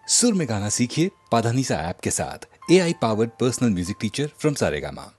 सुर में गाना सीखिए पाधानीसा ऐप के साथ। AI powered personal music teacher from Saregama.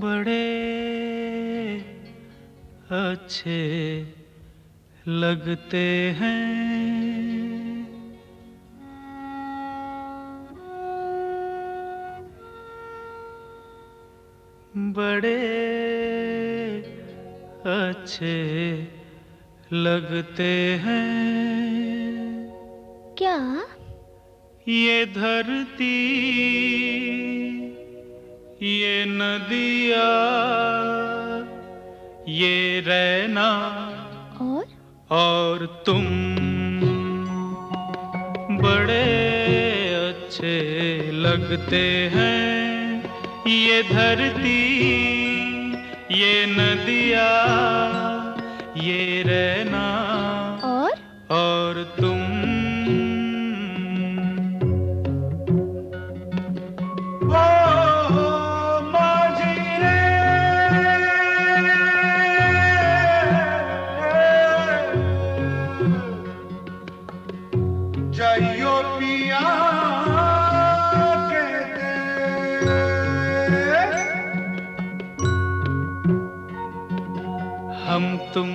बड़े अच्छे लगते हैं बड़े अच्छे लगते हैं। क्या? ये धरती, ये नदिया, ये रहना और तुम बड़े अच्छे लगते हैं। ये धरती, ये नदिया, ये रहना और तुम जाइयो पिया कहते हम तुम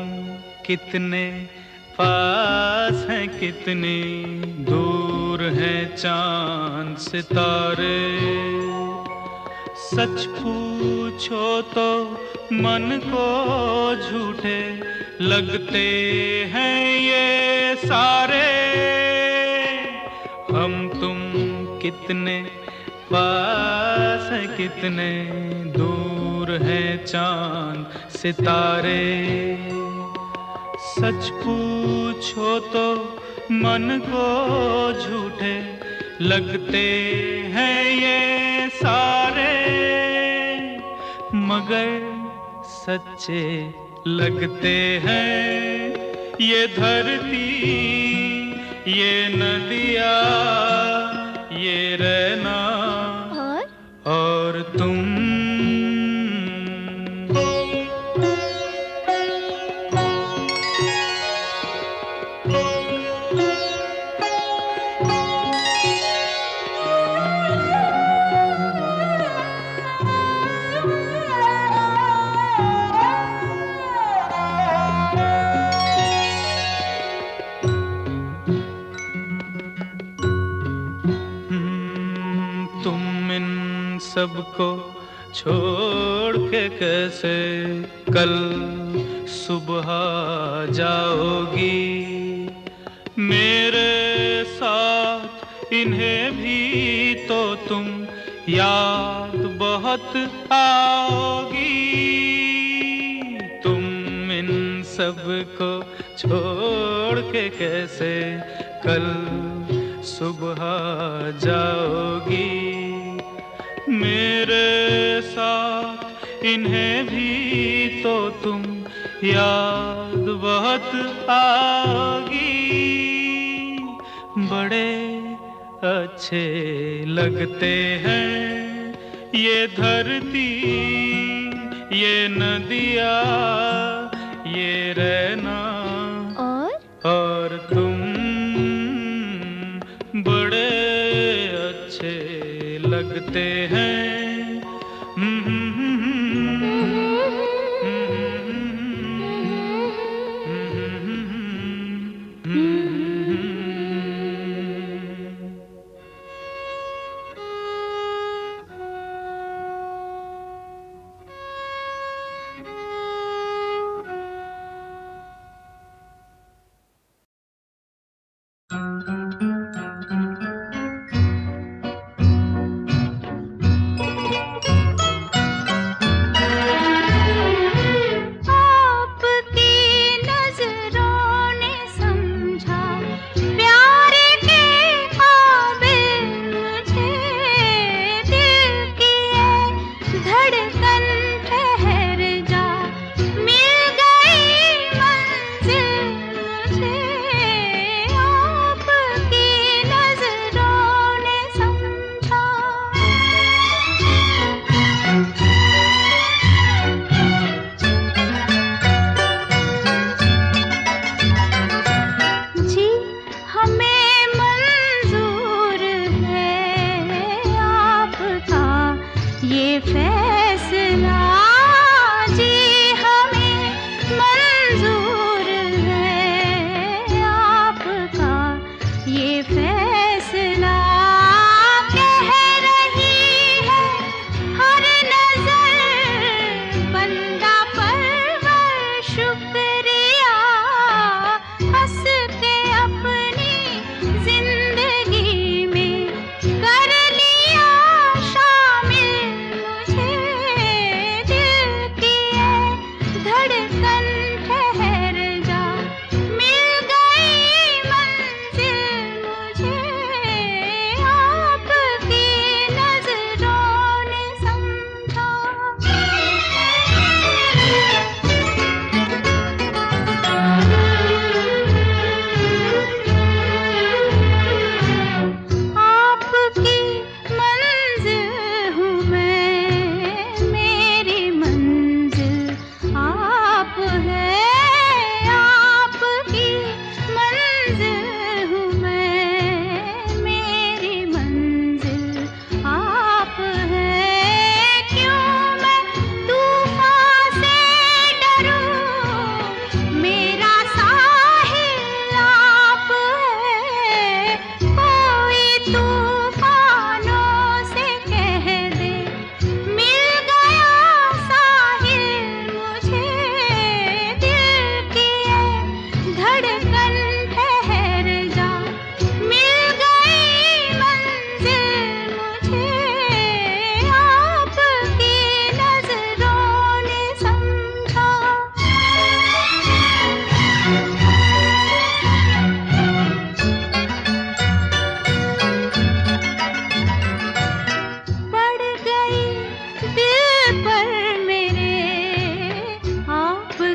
कितने पास हैं, कितनी दूर हैं चांद सितारे। सच पूछो तो मन को झूठे लगते हैं ये सारे। हम तुम कितने पास हैं, कितने दूर हैं चांद सितारे। सच पूछो तो मन को झूठे लगते हैं ये सारे, मगर सच्चे लगते हैं ये धरती, ये नदिया, ये रहना और तुम। तुम इन सबको छोड़ के कैसे कल सुबह जाओगी। मेरे साथ इन्हें भी तो तुम याद बहुत आओगी। तुम इन सबको छोड़ के कैसे कल सुबह जाओगी। मेरे साथ इन्हें भी तो तुम याद बहुत आओगी। बड़े अच्छे लगते हैं ये धरती, ये नदिया, ये रहना और तुम बड़े अच्छे लगते हैं।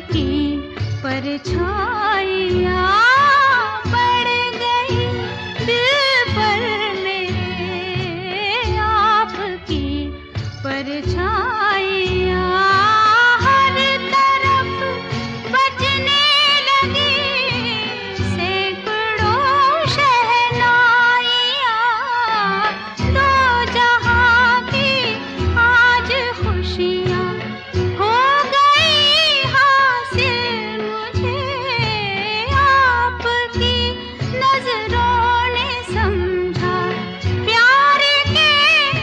आपकी परछाइयाँ पड़ गई दिल पर मेरे, आपकी परछाइयाँ हर तरफ बजने लगी, सैकड़ों शहनाइयाँ, दो जहां की आज खुशियाँ हो गई हासिल मुझे, आपकी नजरों ने समझा प्यार के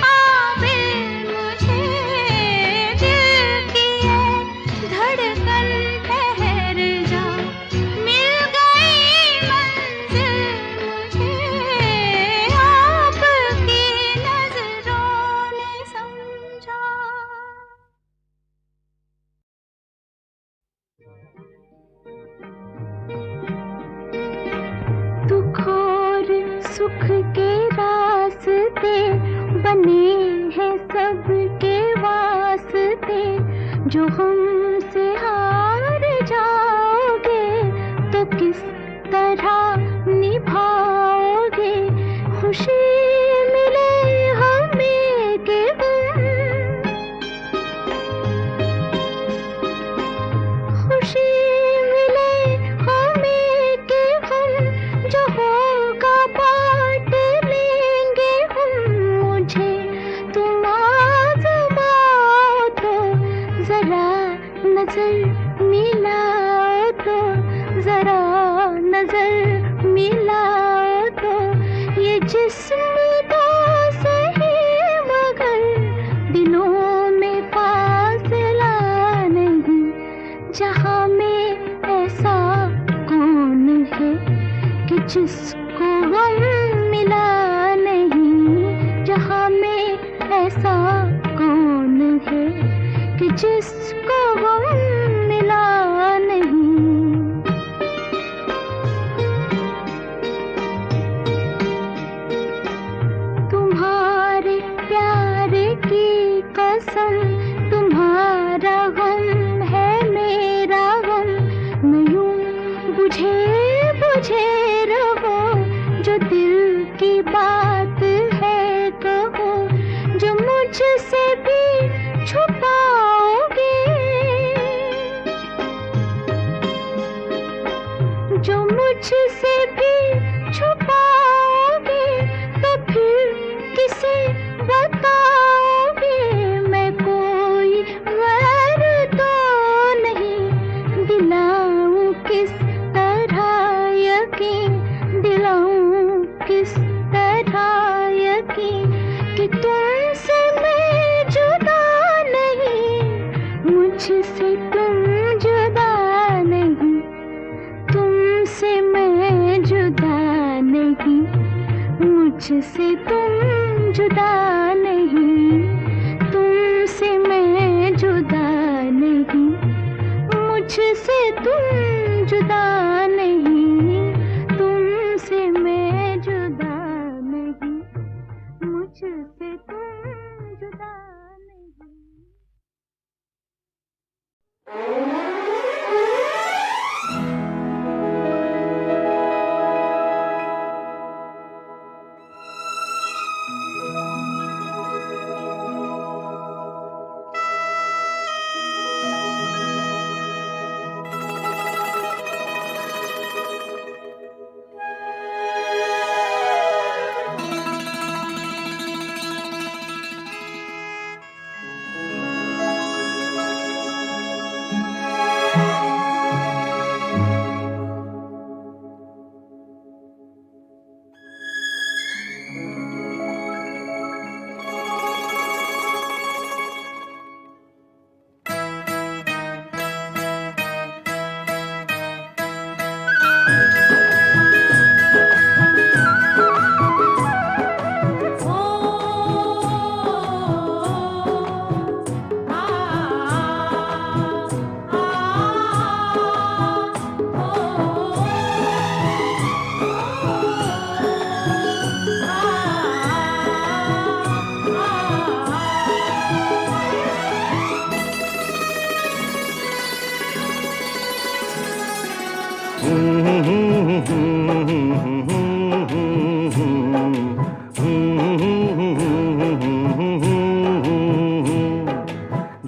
काबिल मुझे, दिल की है धड़कन ठहर जा, मिल गई मंजिल मुझे, आपकी नजरों ने समझा। दुख और सुख के रास्ते बने हैं सबके वास्ते, जो हमसे हार जाओगे तो किस तरह निभाओगे, खुशी मिले हमें के गम, खुशी मिले हमें के हम, जो होगा बांट लेंगे हम, मुझे तुम आज़माओ तो जरा नजर मिलाओ तो, जरा नजर मिलाओ तो, ये जिस्म तो सही मगर दिलों में फासला नहीं, जहाँ में ऐसा कौन है कि जिसको गम मिला नहीं, जहाँ में ऐसा कौन है कि जिसको गम मिला नहीं। तुम्हारे प्यार की कसम, तुम्हारा गम है मेरा गम, मैं यूं बुझे बुझे रहो, जो दिल की बात है कहो, जो मुझसे भी छुपाओगे, जो मुझसे भी छुपाओगे, तो फिर किसे बताओगे, मैं कोई गैर तो नहीं, दिलाऊं किस तरह यकीन, दिलाऊं किस तरह यकीन, कि तुमसे मैं जुदा नहीं, मुझसे तुम जुदा नहीं, तुमसे मैं जुदा नहीं, मुझसे तुम जुदा नहीं, तुमसे मैं जुदा नहीं, मुझसे तुम जुदा नहीं, तुमसे मैं जुदा नहीं, मुझसे तुम जुदा नहीं।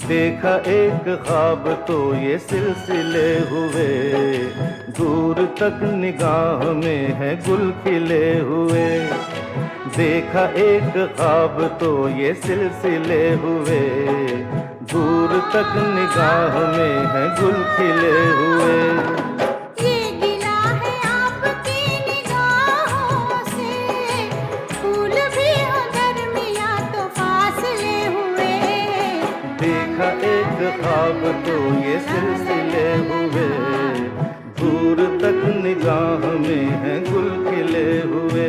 देखा एक ख्वाब तो ये सिलसिले हुए, दूर तक निगाह में है गुल खिले हुए। देखा एक ख्वाब तो ये सिलसिले हुए, दूर तक निगाह में है गुल खिले हुए। ये गिला है आपकी निगाहों से, फूल भी हो दरमियां तो फासले हुए। देखा एक ख्वाब तो ये सिलसिले हुए, दूर तक निगाह में है गुल खिले हुए।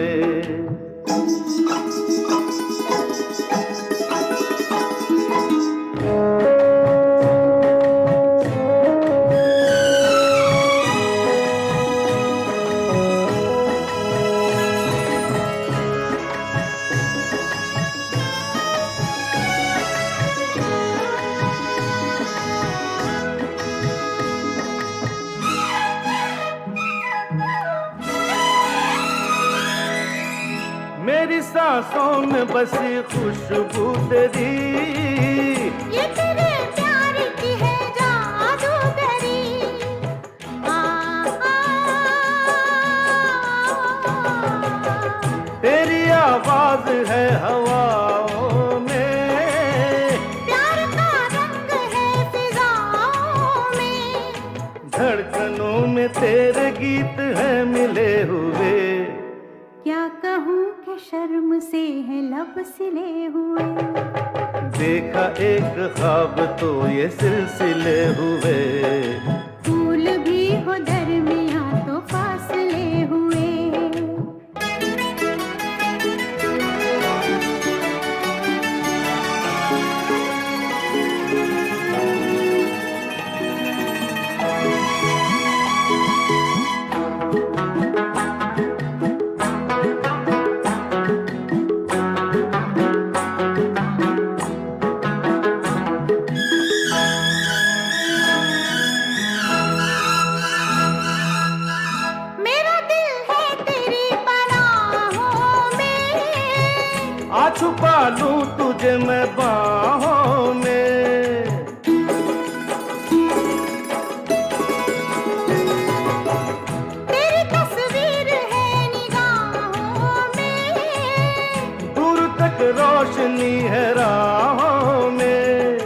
मेरी सांसों में बसी खुशबू तेरी, ये तेरे प्यार की है जादूगरी। तेरी आवाज है हवाओं में, प्यार का रंग है फिजाओं में। धड़कनों में तेरे गीत है मिले हुए। क्या कहूँ कि शर्म से है लब सिले हुए। देखा एक ख्वाब तो ये सिलसिले हुए, फूल भी हो दरमियां तो फासले हुए। आ छुपा लूं तुझे मैं बाहों में। तेरी तस्वीर है निगाहों में, दूर तक रोशनी है राहों में।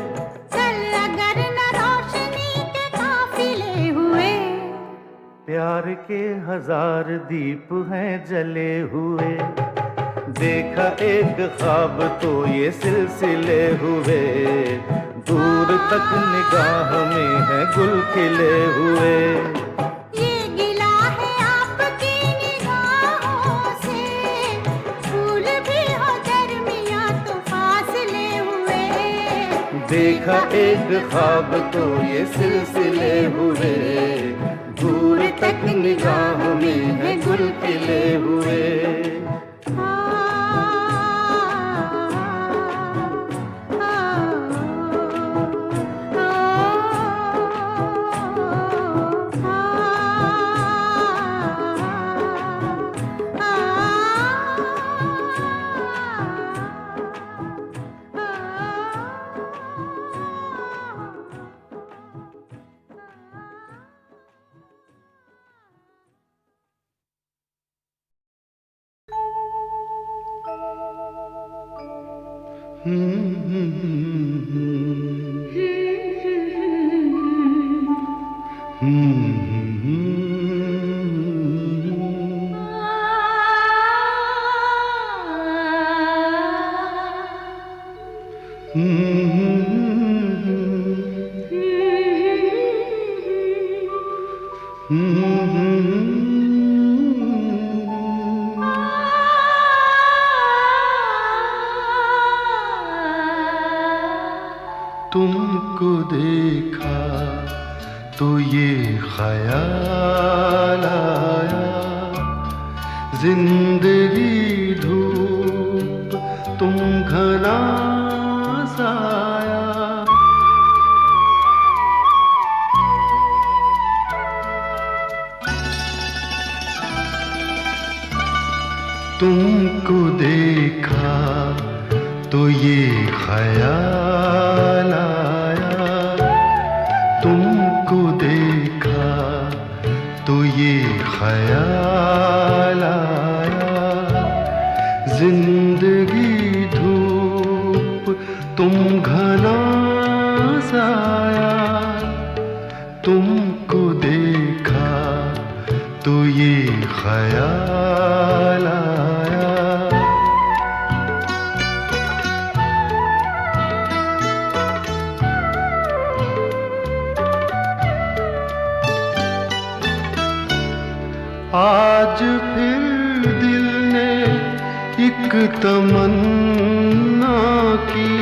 चल अगर न रोशनी के काफिले हुए। प्यार के 1000 दीप हैं जले हुए। देखा एक ख्वाब तो ये सिलसिले हुए, दूर तक निगाह में है गुल खिले हुए। ये गिला है आपकी निगाहों से, फूल भी हो दरमियां तो फासले हुए। देखा एक ख्वाब तो ये सिलसिले हुए, दूर तक निगाह में है गुल खिले हुए। तुमको देखा तो ये ख्याल आया, जिंदगी धूप तुम घना साया। तुमको देखा तो ये ख्याल आया, तुमको देखा तो ये ख्याल आया। जिंदगी धूप तुम घना साया, तुमको देखा तो ये ख्याल आया। आज फिर दिल ने एक तमन्ना की,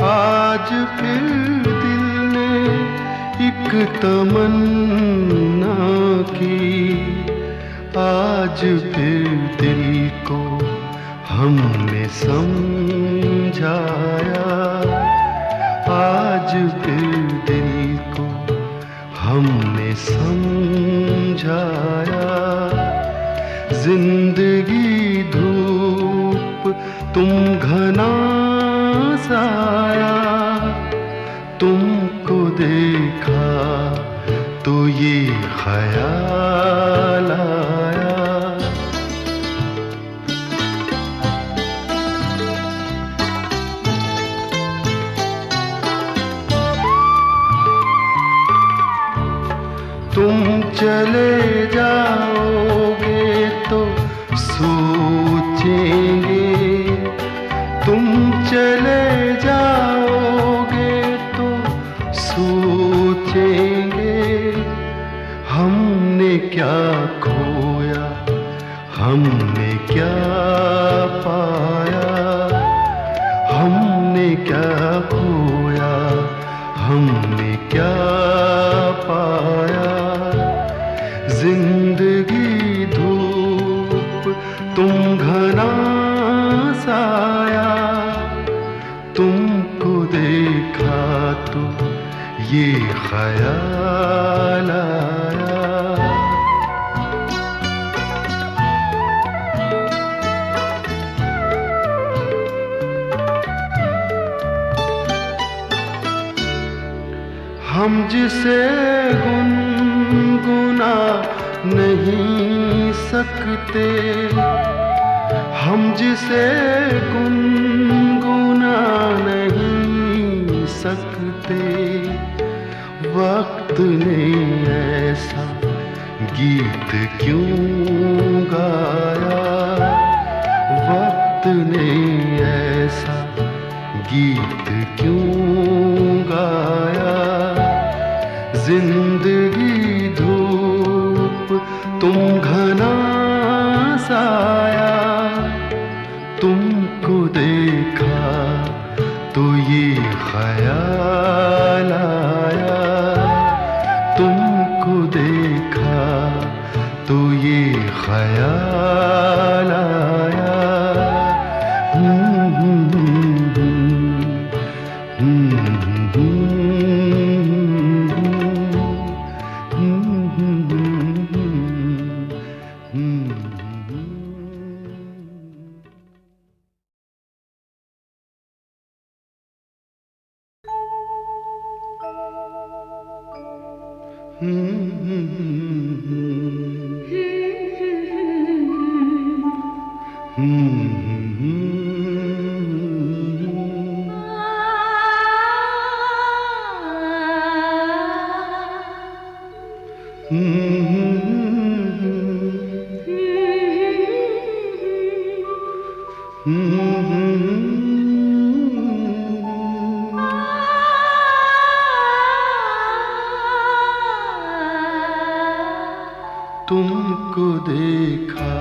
आज फिर दिल ने एक तमन्ना की। आज फिर दिल को हमने समझाया, आज फिर दिल को हमने समझाया। जिंदगी धूप तुम घना साया, तुमको देखा तो ये ख्याल आया। तुम चले जाओगे तो सोचेंगे, तुम चले जाओगे तो सोचेंगे। हमने क्या खोया, हमने क्या पाया, हमने क्या खोया, हमने क्या पाया। जिंदगी धूप तुम घना साया, तुमको देखा तो ये ख्याल आया। हम जिसे गुनगुना नहीं सकते, हम जिसे गुनगुना नहीं सकते। वक्त ने ऐसा गीत क्यों गाया, वक्त ने ऐसा गीत क्यों गाया। जिंदगी धूप तुम घना साया, तुमको देखा तो ये ख्याल आया, तुमको देखा तो ये ख्याल आया। तुमको देखा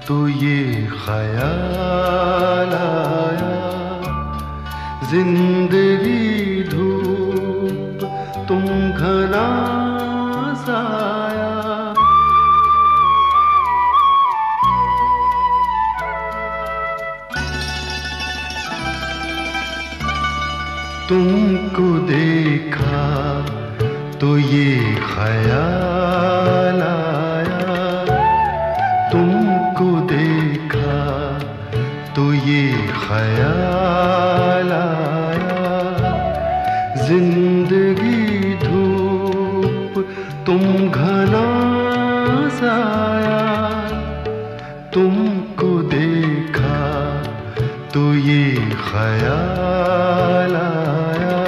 तो ये ख्याल आया, जिंदगी धूप तुम घना साया। तुमको देखा तो ये ख्याल आया, तुमको तुम घना साया, तुमको देखा तो ये ख्याल आया।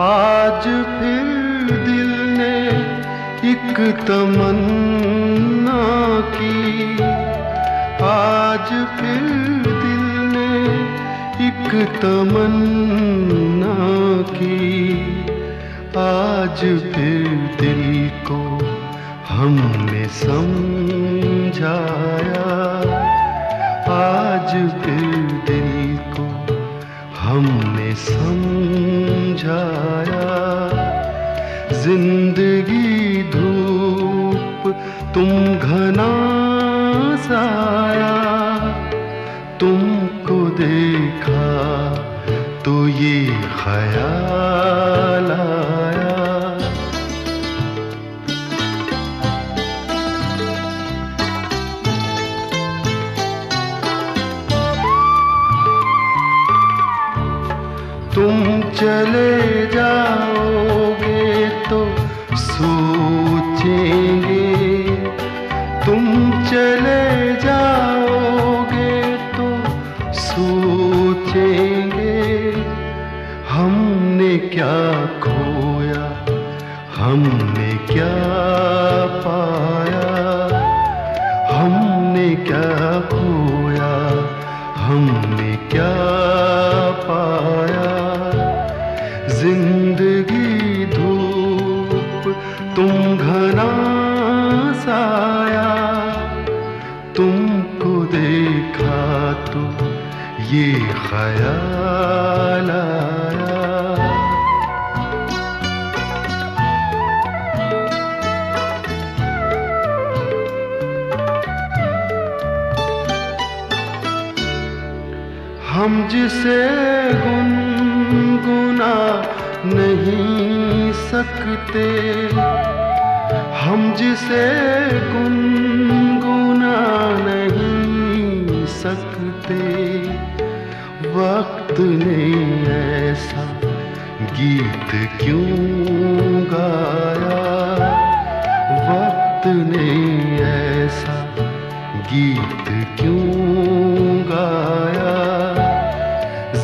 आज फिर दिल ने एक तमन्ना की, आज फिर दिल ने एक तमन्ना की, आज फिर दिल को हमने समझाया, आज फिर दिल को हमने समझाया। जिंदगी धूप तुम घना साया, तुमको देखा तो ये ख्याल आया। तुम चले जाओगे तो सोचेंगे, तुम चले जाओगे तो सोचेंगे, हमने क्या खोया, हमने क्या पाया, हमने क्या खोया, हमने क्या पाया। जिंदगी धूप तुम घना साया, तुमको देखा तो ये ख्याल आया। हम जिसे गुनगुना नहीं सकते, हम जिसे गुनगुना नहीं सकते, वक्त ने ऐसा गीत क्यों गाया, वक्त ने ऐसा गीत क्यों गाया।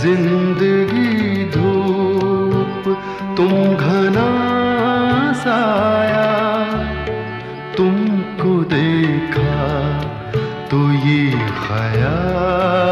जिंदगी धूप तुम घना साया, तुमको देखा तो ये ख्याल